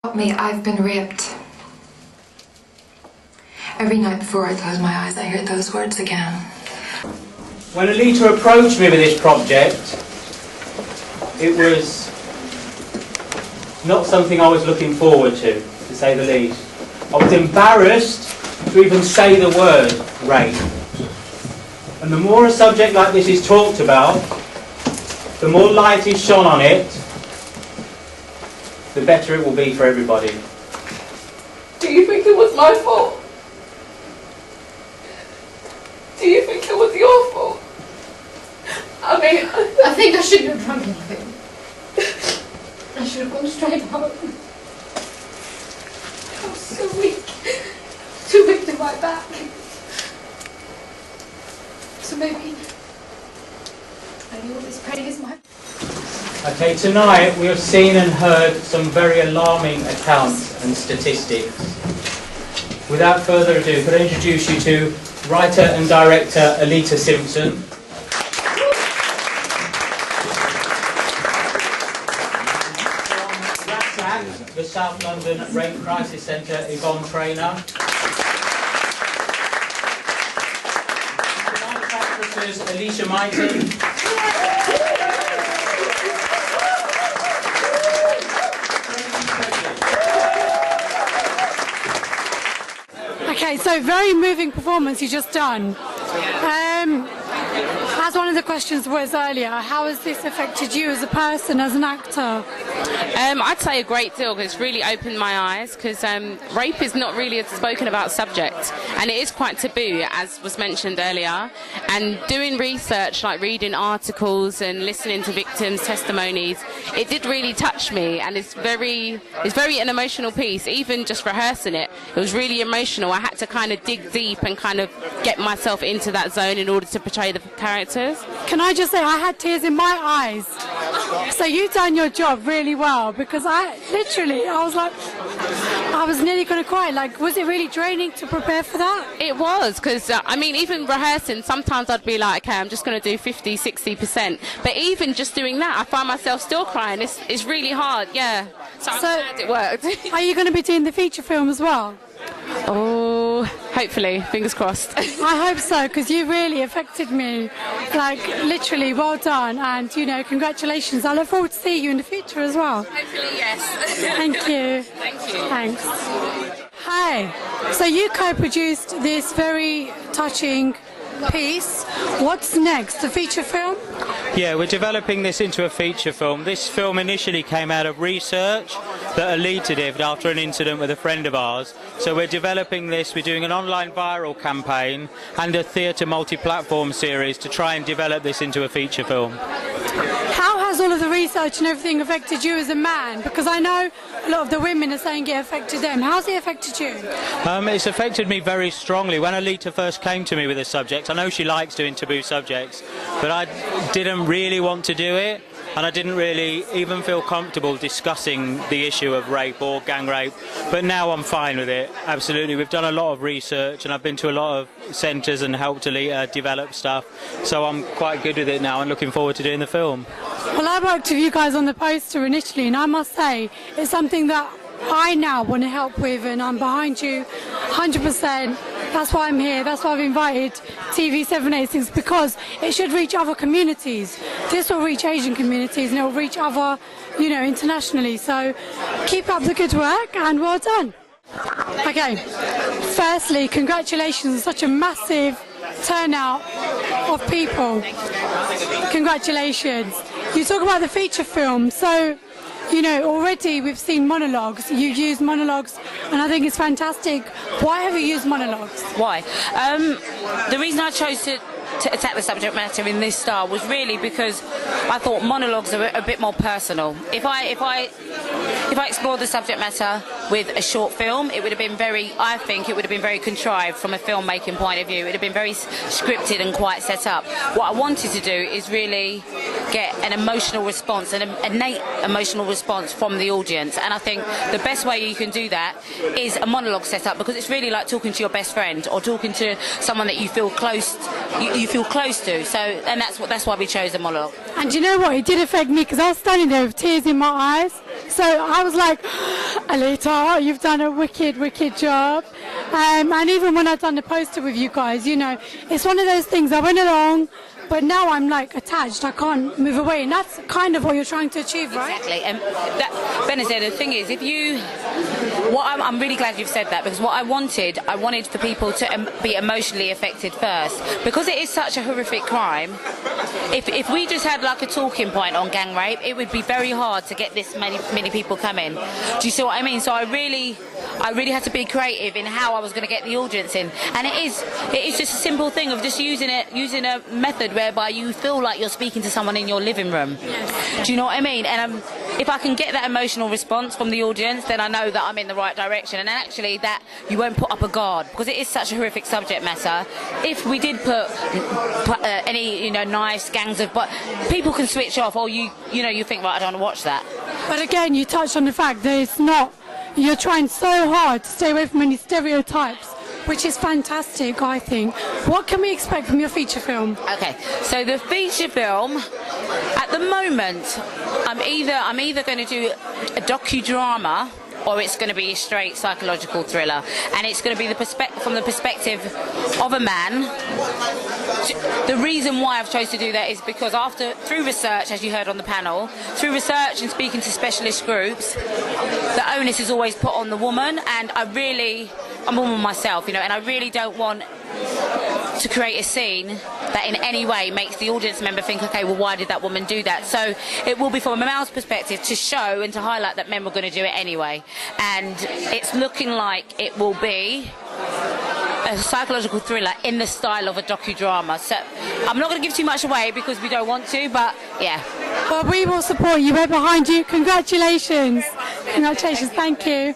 Help me, I've been raped. Every night before I close my eyes, I hear those words again. When Alita approached me with this project, it was not something I was looking forward to say the least. I was embarrassed to even say the word rape. And the more a subject like this is talked about, the more light is shone on it, the better it will be for everybody. Do you think it was my fault? Do you think it was your fault? I mean, I think I shouldn't have drunk anything. I should have gone straight home. I was so weak. Too weak to fight back. So maybe all this pain is my... Okay, tonight we have seen and heard some very alarming accounts and statistics. Without further ado, could I introduce you to writer and director Alita Simpson. From the South London Rape Crisis Centre, Yvonne Traynor. Dance actresses Alicia Mighton. Okay, so very moving performance you just done. As one of the questions was earlier, how has this affected you as a person, as an actor? I'd say a great deal, because it's really opened my eyes, because rape is not really a spoken about subject, and it is quite taboo, as was mentioned earlier. And doing research, like reading articles and listening to victims' testimonies, it did really touch me, and it's very an emotional piece. Even just rehearsing it, it was really emotional. I had to kind of dig deep and kind of get myself into that zone in order to portray the characters. Can I just say, I had tears in my eyes. So you've done your job really well, because I was nearly going to cry. Like, was it really draining to prepare for that? It was, because I mean, even rehearsing, sometimes I'd be like, okay, I'm just going to do 50-60%, but even just doing that, I find myself still crying. It's really hard, yeah. So I'm glad it worked. Are you going to be doing the feature film as well? Oh, hopefully, fingers crossed. I hope so, because you really affected me. Like, literally, well done, and, you know, congratulations. I look forward to seeing you in the future as well. Hopefully, yes. Thank you. Thank you. Thanks. Hi. So you co-produced this very touching piece. What's next? The feature film? Yeah, we're developing this into a feature film. This film initially came out of research that Alita did after an incident with a friend of ours. So we're developing this, we're doing an online viral campaign and a theatre multi-platform series to try and develop this into a feature film. How has all of the research and everything affected you as a man? Because I know a lot of the women are saying it affected them. How's it affected you? It's affected me very strongly. When Alita first came to me with this subject, I know she likes doing taboo subjects, but I didn't really want to do it, and I didn't really even feel comfortable discussing the issue of rape or gang rape. But now I'm fine with it, absolutely. We've done a lot of research, and I've been to a lot of centres and helped Alita develop stuff, so I'm quite good with it now and looking forward to doing the film. Well, I worked with you guys on the poster initially, and I must say it's something that I now want to help with, and I'm behind you 100%. That's why I'm here. That's why I've invited TV786, because it should reach other communities. This will reach Asian communities, and it will reach other, you know, internationally. So keep up the good work, and well done. Okay, firstly, congratulations on such a massive turnout of people. Congratulations. You talk about the feature film, so you know, already we've seen monologues. You've used monologues, and I think it's fantastic. Why have you used monologues? Why? The reason I chose to attack the subject matter in this style was really because I thought monologues are a bit more personal. If I explored the subject matter with a short film, it would have been I think it would have been very contrived from a filmmaking point of view. It would have been very scripted and quite set up. What I wanted to do is really get an emotional response, an innate emotional response from the audience, and I think the best way you can do that is a monologue setup, because it's really like talking to your best friend or talking to someone that you feel close to. So, and that's why we chose a monologue. And you know what? It did affect me, because I was standing there with tears in my eyes. So I was like, Alita, you've done a wicked job. And even when I've done the poster with you guys, you know, it's one of those things, I went along, but now I'm like attached, I can't move away. And that's kind of what you're trying to achieve, right? Exactly. And Benazir, the thing is, I'm really glad you've said that, because what I wanted for people to be emotionally affected first. Because it is such a horrific crime, if we just had like a talking point on gang rape, it would be very hard to get this many people coming. Do you see what I mean? So I really had to be creative in how I was going to get the audience in. And it is just a simple thing of just using a method whereby you feel like you're speaking to someone in your living room. Yes. Do you know what I mean? And if I can get that emotional response from the audience, then I know that I'm in the right direction. And actually that you won't put up a guard, because it is such a horrific subject matter. If we did put any, knives, gangs of, but people can switch off, or you think, right, I don't want to watch that. But again, you touched on the fact that it's not, you're trying so hard to stay away from any stereotypes, which is fantastic, I think. What can we expect from your feature film? Okay, so the feature film, at the moment, I'm either going to do a docudrama, or it's going to be a straight psychological thriller, and it's going to be from the perspective of a man. The reason why I've chosen to do that is because through research, as you heard on the panel, through research and speaking to specialist groups, the onus is always put on the woman, and I'm a woman myself, and I really don't want to create a scene that in any way makes the audience member think, okay, well, why did that woman do that? So it will be from a male's perspective to show and to highlight that men were going to do it anyway. And it's looking like it will be a psychological thriller in the style of a docudrama. So I'm not going to give too much away because we don't want to, but yeah. Well, we will support you. We're behind you. Congratulations. Congratulations. Thank you.